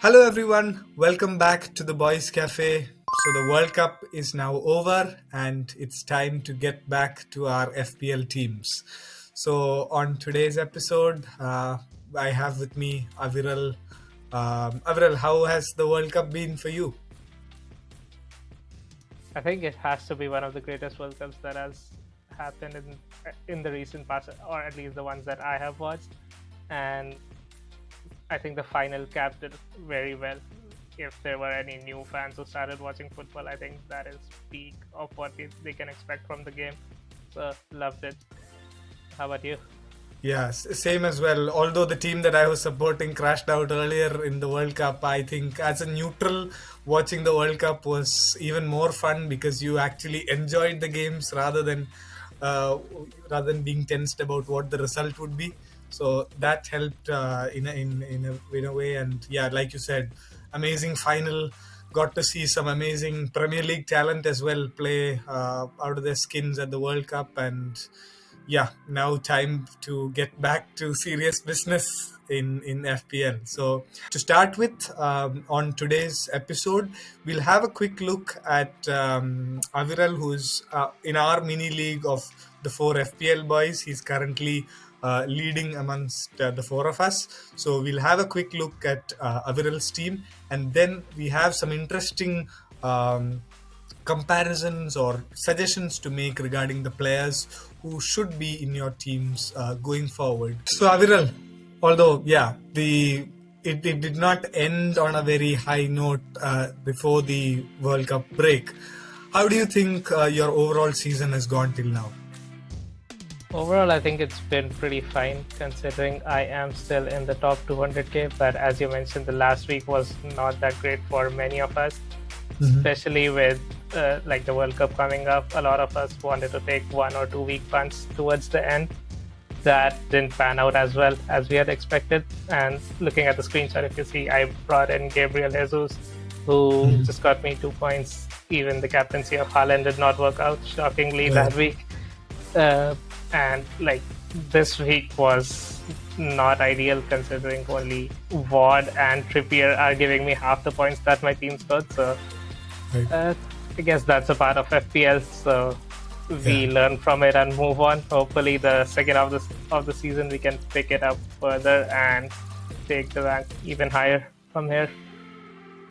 Hello everyone, welcome back to the Boys Café. So the World Cup is now over and it's time to get back to our FPL teams. So on today's episode, I have with me Aviral. Aviral, how has the World Cup been for you? I think it has to be one of the greatest World Cups that has happened in the recent past, or at least the ones that I have watched. And I think the final capped it very well. If there were any new fans who started watching football, I think that is peak of what they can expect from the game. So loved it. How about you? Yeah, same as well. Although the team that I was supporting crashed out earlier in the World Cup, I think as a neutral, watching the World Cup was even more fun because you actually enjoyed the games uh, rather than being tensed about what the result would be. So that helped in a way. And yeah, like you said, amazing final. Got to see some amazing Premier League talent as well play out of their skins at the World Cup. And yeah, now time to get back to serious business in FPL. So to start with, on today's episode, we'll have a quick look at Aviral, who's in our mini league of the four FPL boys. He's currently leading amongst the four of us. So we'll have a quick look at Aviral's team, and then we have some interesting comparisons or suggestions to make regarding the players who should be in your teams going forward. So Aviral, although it did not end on a very high note before the World Cup break. How do you think your overall season has gone till now? Overall, I think it's been pretty fine considering I am still in the top 200k. But as you mentioned, the last week was not that great for many of us, especially with like the World Cup coming up. A lot of us wanted to take 1 or 2 week punts towards the end. That didn't pan out as well as we had expected. And looking at the screenshot, if you see, I brought in Gabriel Jesus, who just got me 2 points. Even the captaincy of Haaland did not work out, shockingly, that week. And like this week was not ideal considering only Ward and Trippier are giving me half the points that my team scored. So I guess that's a part of FPL. So we learn from it and move on. Hopefully the second half of the season we can pick it up further and take the rank even higher from here.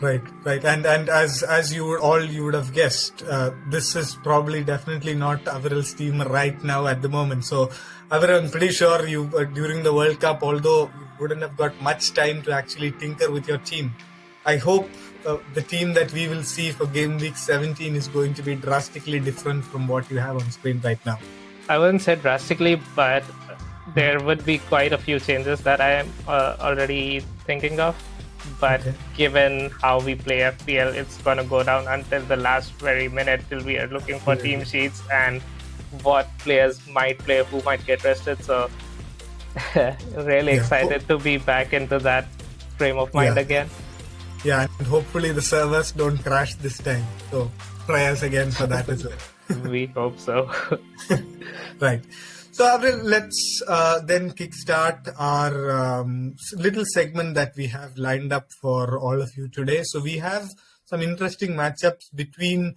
Right. And as you would have guessed, this is probably definitely not Aviral's team right now at the moment. So, Aviral, I'm pretty sure you during the World Cup, although you wouldn't have got much time to actually tinker with your team. I hope the team that we will see for Gameweek 17 is going to be drastically different from what you have on screen right now. I wouldn't say drastically, but there would be quite a few changes that I am already thinking of. But given how we play FPL, it's going to go down until the last very minute till we are looking for team sheets and what players might play, who might get rested. So really excited to be back into that frame of mind again. Yeah, and hopefully the servers don't crash this time. So prayers again for that as well. We hope so. Right. So, Avril, let's then kickstart our little segment that we have lined up for all of you today. So, we have some interesting matchups between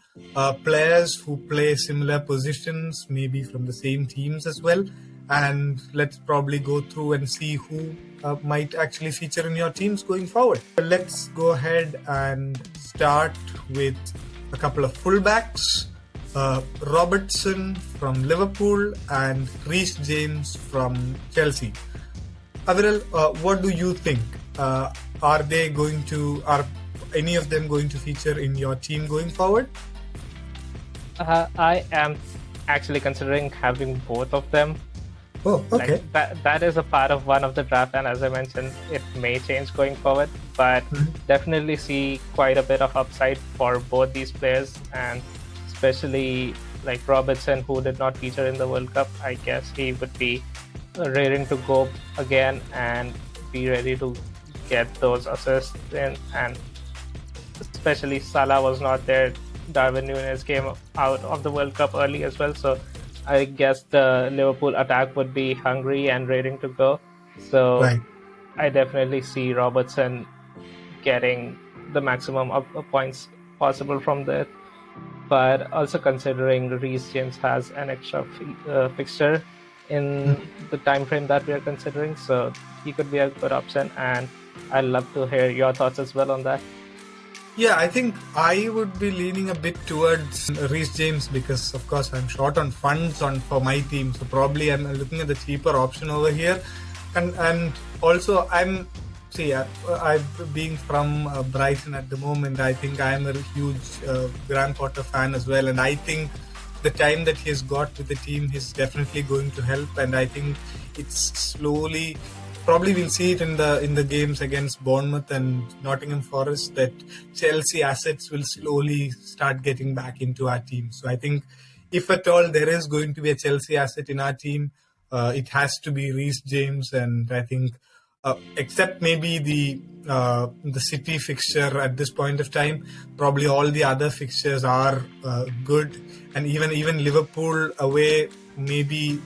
players who play similar positions, maybe from the same teams as well. And let's probably go through and see who might actually feature in your teams going forward. Let's go ahead and start with a couple of fullbacks. Robertson from Liverpool and Reece James from Chelsea. Aviral, what do you think? Are any of them going to feature in your team going forward? I am actually considering having both of them. Oh, okay. That is a part of one of the draft, and as I mentioned, it may change going forward, but definitely see quite a bit of upside for both these players, and especially like Robertson, who did not feature in the World Cup. I guess he would be raring to go again and be ready to get those assists in. And especially Salah was not there. Darwin Núñez came out of the World Cup early as well. So I guess the Liverpool attack would be hungry and raring to go. So I definitely see Robertson getting the maximum of points possible from there. But also considering Reece James has an extra fixture in the time frame that we are considering, so he could be a good option, and I'd love to hear your thoughts as well on that. Yeah, I think I would be leaning a bit towards Reece James because, of course, I'm short on funds for my team, so probably I'm looking at the cheaper option over here, and also I being from Brighton at the moment, I think I am a huge Graham Potter fan as well, and I think the time that he has got with the team is definitely going to help, and I think it's slowly. Probably we'll see it in the games against Bournemouth and Nottingham Forest that Chelsea assets will slowly start getting back into our team. So I think if at all there is going to be a Chelsea asset in our team, it has to be Reece James, and I think except maybe the City fixture at this point of time, probably all the other fixtures are good, and even Liverpool away maybe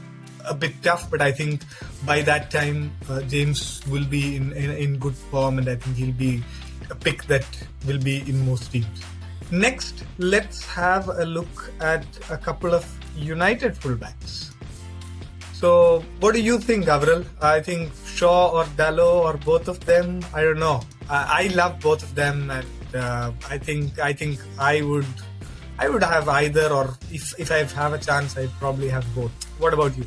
a bit tough, but I think by that time James will be in good form, and I think he'll be a pick that will be in most teams. Next, let's have a look at a couple of United fullbacks. So, what do you think, Aviral? I think Shaw or Dalot or both of them. I don't know. I love both of them, and I think I would have either, or if I have a chance, I'd probably have both. What about you?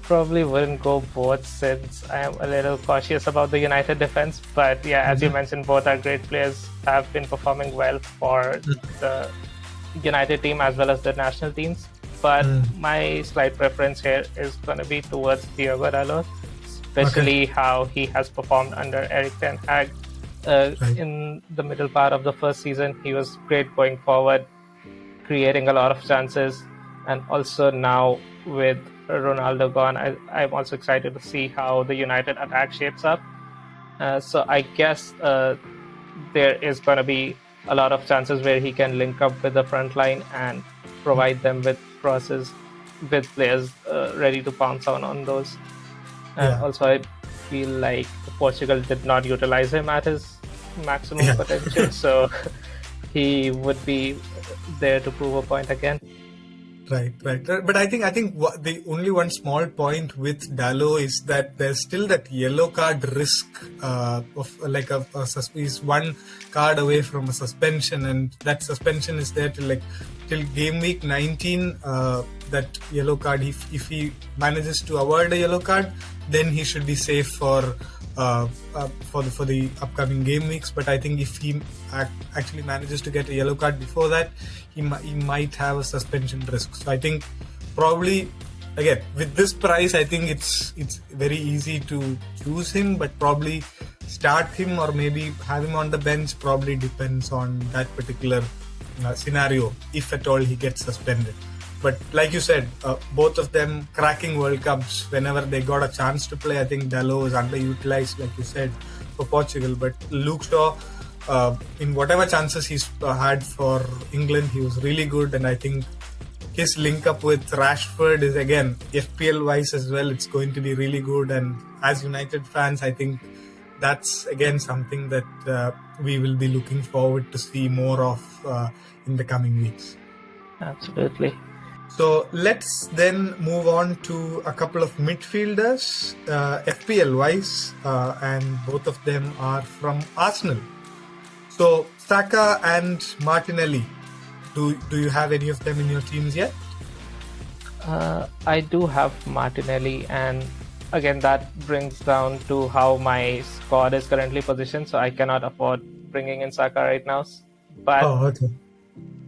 Probably wouldn't go both since I am a little cautious about the United defense. But yeah, as you mentioned, both are great players, have been performing well for the United team as well as the national teams. But my slight preference here is going to be towards Diogo Dalot, especially how he has performed under Erik ten Hag. In the middle part of the first season, he was great going forward, creating a lot of chances, and also now with Ronaldo gone, I'm also excited to see how the United attack shapes up. So I guess there is going to be a lot of chances where he can link up with the front line and provide them with crosses with players ready to pounce on those. Also, I feel like Portugal did not utilize him at his maximum potential, so he would be there to prove a point again. Right. But I think the only one small point with Dalot is that there's still that yellow card risk of like he's one card away from a suspension, and that suspension is there till game week 19. That yellow card, if he manages to avoid a yellow card, then he should be safe for the upcoming game weeks. But I think if he actually manages to get a yellow card before that, he might have a suspension risk. So I think probably, again, with this price, I think it's very easy to choose him, but probably start him or maybe have him on the bench probably depends on that particular scenario, if at all he gets suspended. But like you said, both of them cracking World Cups whenever they got a chance to play. I think Dalot is underutilized, like you said, for Portugal. But Luke Shaw, in whatever chances he's had for England, he was really good. And I think his link up with Rashford is, again, FPL wise as well, it's going to be really good. And as United fans, I think that's, again, something that we will be looking forward to see more of in the coming weeks. Absolutely. So let's then move on to a couple of midfielders, FPL wise, and both of them are from Arsenal. So Saka and Martinelli, do you have any of them in your teams yet? I do have Martinelli, and again that brings down to how my squad is currently positioned, so I cannot afford bringing in Saka right now. But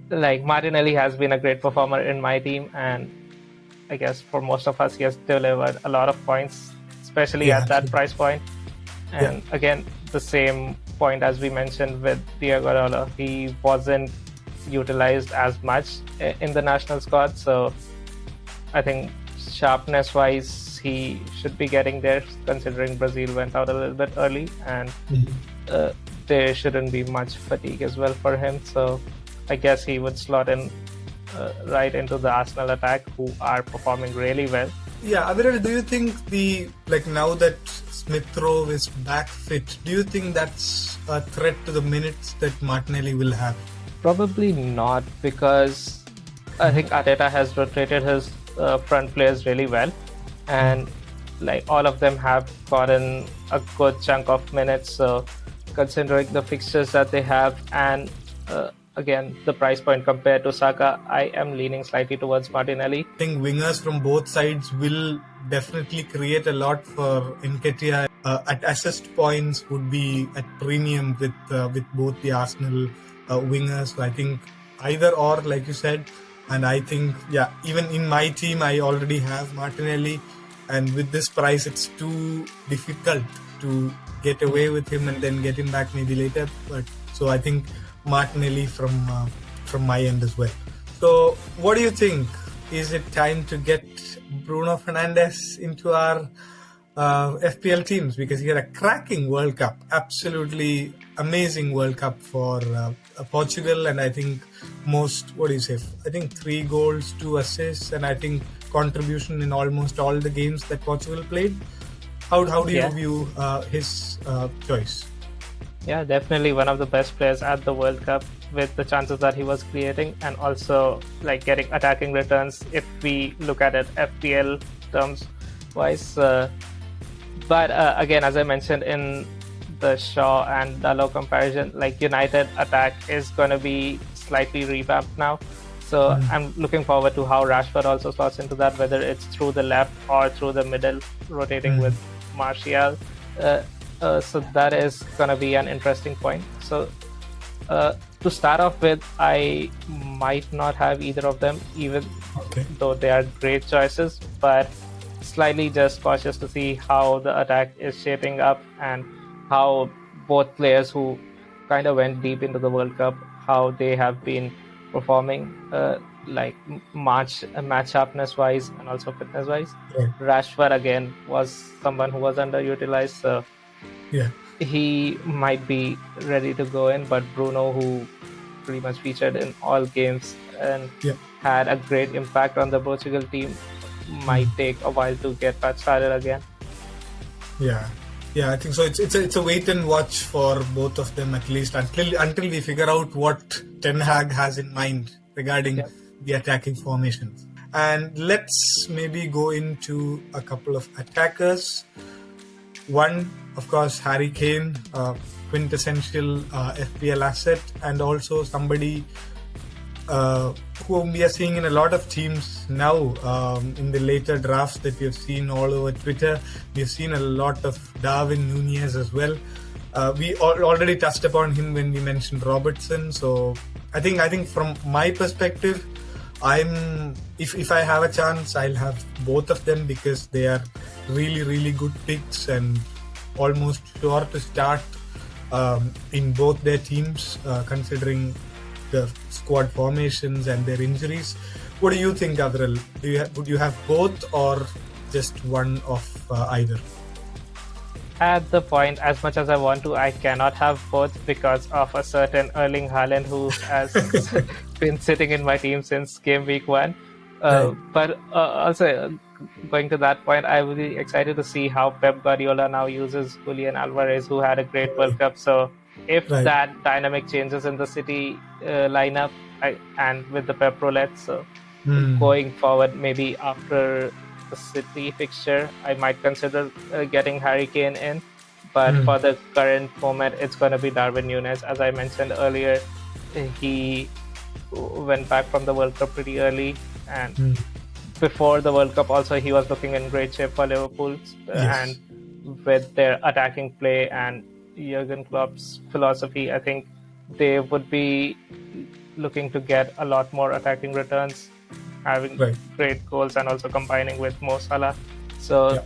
like, Martinelli has been a great performer in my team, and I guess for most of us he has delivered a lot of points, especially at that price point. And again, the same point as we mentioned with Diogo Dalot, he wasn't utilized as much in the national squad, so I think sharpness wise he should be getting there, considering Brazil went out a little bit early, and there shouldn't be much fatigue as well for him. So I guess he would slot in right into the Arsenal attack, who are performing really well. Yeah, Aviral, do you think now that Smith Rowe is back fit, do you think that's a threat to the minutes that Martinelli will have? Probably not, because I think Arteta has rotated his front players really well, and like all of them have gotten a good chunk of minutes. So considering the fixtures that they have, and again the price point compared to Saka, I am leaning slightly towards Martinelli. I think wingers from both sides will definitely create a lot for Nketiah. At assist points would be at premium with both the Arsenal wingers. So I think either or, like you said, and I think even in my team I already have Martinelli, and with this price it's too difficult to get away with him and then get him back maybe later. But so I think Martinelli from my end as well. So what do you think? Is it time to get Bruno Fernandes into our FPL teams, because he had a cracking World Cup, absolutely amazing World Cup for Portugal, and I think I think 3 goals, 2 assists, and I think contribution in almost all the games that Portugal played. How do you view his choice? Yeah, definitely one of the best players at the World Cup, with the chances that he was creating, and also like getting attacking returns if we look at it FPL terms wise. But again, as I mentioned in the Shaw and Dalot comparison, like United attack is going to be slightly revamped now. So I'm looking forward to how Rashford also slots into that, whether it's through the left or through the middle, rotating with Martial. So that is going to be an interesting point. So to start off with, I might not have either of them, even though they are great choices, but slightly just cautious to see how the attack is shaping up and how both players who kind of went deep into the World Cup, how they have been performing, like match sharpness wise and also fitness wise. Rashford again was someone who was underutilized, so he might be ready to go in, but Bruno, who pretty much featured in all games and had a great impact on the Portugal team, might take a while to get that started again. I think so. It's a wait and watch for both of them, at least until we figure out what Ten Hag has in mind regarding the attacking formations. And let's maybe go into a couple of attackers. One, of course, Harry Kane, quintessential FPL asset, and also somebody whom we are seeing in a lot of teams now. In the later drafts that we have seen all over Twitter, we have seen a lot of Darwin Núñez as well. We already touched upon him when we mentioned Robertson. So I think from my perspective, if I have a chance, I'll have both of them, because they are really, really good picks and almost sure to start in both their teams, considering the squad formations and their injuries. What do you think, Aviral? Would you have both or just one of either? At the point, as much as I want to, I cannot have both because of a certain Erling Haaland who has been sitting in my team since game week 1. But also, going to that point, I will be excited to see how Pep Guardiola now uses Julian Alvarez, who had a great World Cup. So if that dynamic changes in the City lineup and with the Pep roulette, so going forward, maybe after the City fixture, I might consider getting Harry Kane in. But for the current moment, it's going to be Darwin Núñez. As I mentioned earlier, he went back from the World Cup pretty early, and before the World Cup also he was looking in great shape for Liverpool. And with their attacking play and Jurgen Klopp's philosophy, I think they would be looking to get a lot more attacking returns, having great goals and also combining with Mo Salah. So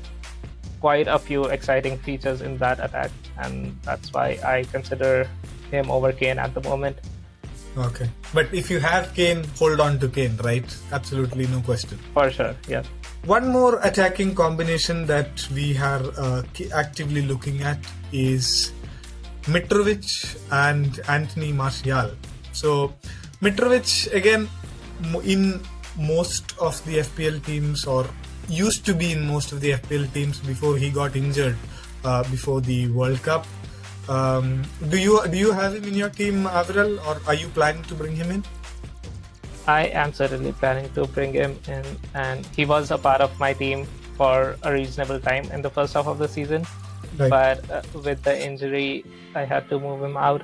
quite a few exciting features in that attack, and that's why I consider him over Kane at the moment. Okay. But if you have Kane, hold on to Kane, right? Absolutely no question. For sure, yeah. One more attacking combination that we are actively looking at is Mitrovic and Anthony Martial. So Mitrovic, again, in most of the FPL teams, or used to be in most of the FPL teams before he got injured before the World Cup. Do you have him in your team, Aviral, or are you planning to bring him in? I am certainly planning to bring him in, and he was a part of my team for a reasonable time in the first half of the season. Right. But with the injury, I had to move him out.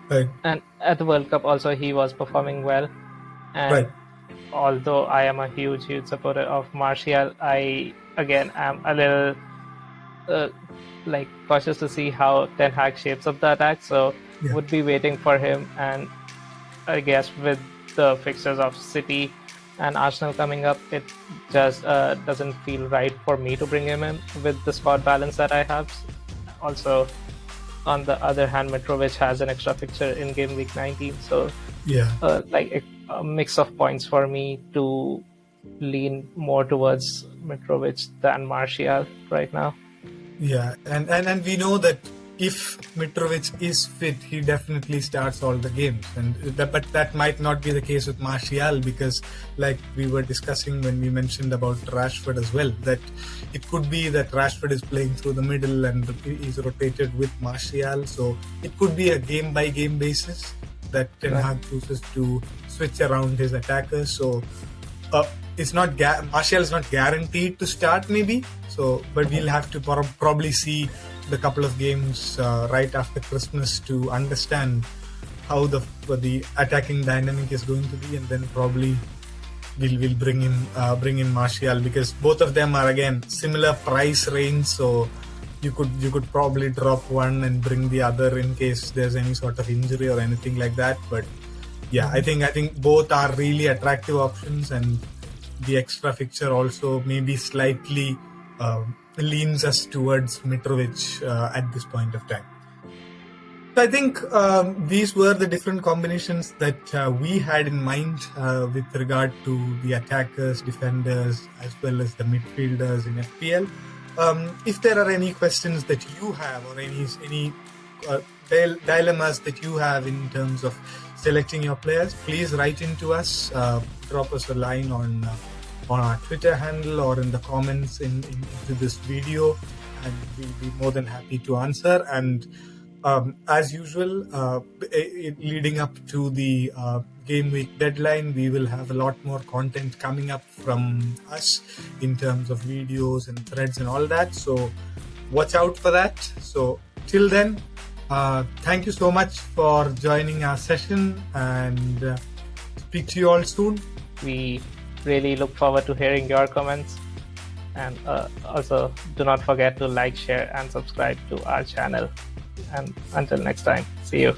Right. And at the World Cup also, he was performing well. And Right. although I am a huge supporter of Martial, I again am a little cautious to see how Ten Hag shapes up the attack. So would be waiting for him. And I guess with the fixtures of City and Arsenal coming up, it just doesn't feel right for me to bring him in with the squad balance that I have. Also, on the other hand, Mitrovic has an extra fixture in game week 19, so a mix of points for me to lean more towards Mitrovic than Martial right now. Yeah, and we know that if Mitrovic is fit, he definitely starts all the games, but that might not be the case with Martial, because like we were discussing when we mentioned about Rashford as well, that it could be that Rashford is playing through the middle and is rotated with Martial, so it could be a game by game basis that Ten Hag chooses to switch around his attackers. So it's not Martial is not guaranteed to start maybe, so but we'll have to probably see the couple of games right after Christmas to understand how the attacking dynamic is going to be, and then probably we'll bring in Martial, because both of them are again similar price range, so you could probably drop one and bring the other in case there's any sort of injury or anything like that. But yeah, I think both are really attractive options, and the extra fixture also maybe slightly leans us towards Mitrovic at this point of time. So I think these were the different combinations that we had in mind with regard to the attackers, defenders, as well as the midfielders in FPL. If there are any questions that you have, or any dilemmas that you have in terms of selecting your players, please write into us, drop us a line on our Twitter handle or in the comments into this video, and we'll be more than happy to answer. And as usual, leading up to the game week deadline, we will have a lot more content coming up from us in terms of videos and threads and all that, so watch out for that. So till then, thank you so much for joining our session, and speak to you all soon. We really look forward to hearing your comments, and also do not forget to like, share and subscribe to our channel. And until next time, see you.